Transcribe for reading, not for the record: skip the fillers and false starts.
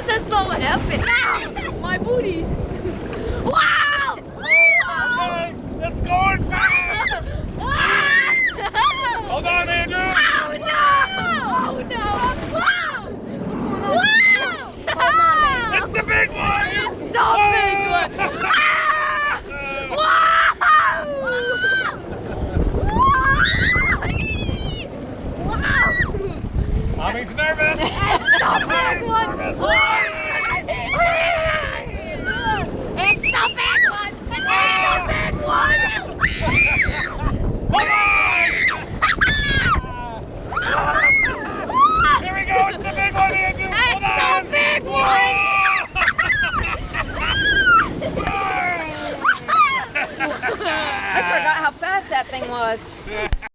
is so epic. My booty. Wow! It's going fast! Hold on, Andrew! Oh no! Oh no! Whoa! Whoa! It's the big one! It's the big one! Wow! Wow! Mommy's nervous! It's the big one! It's the big one! It's the big one! Hold on! Here we go! It's the big one, Andrew! Hold It's on! the big one! I forgot how fast that thing was.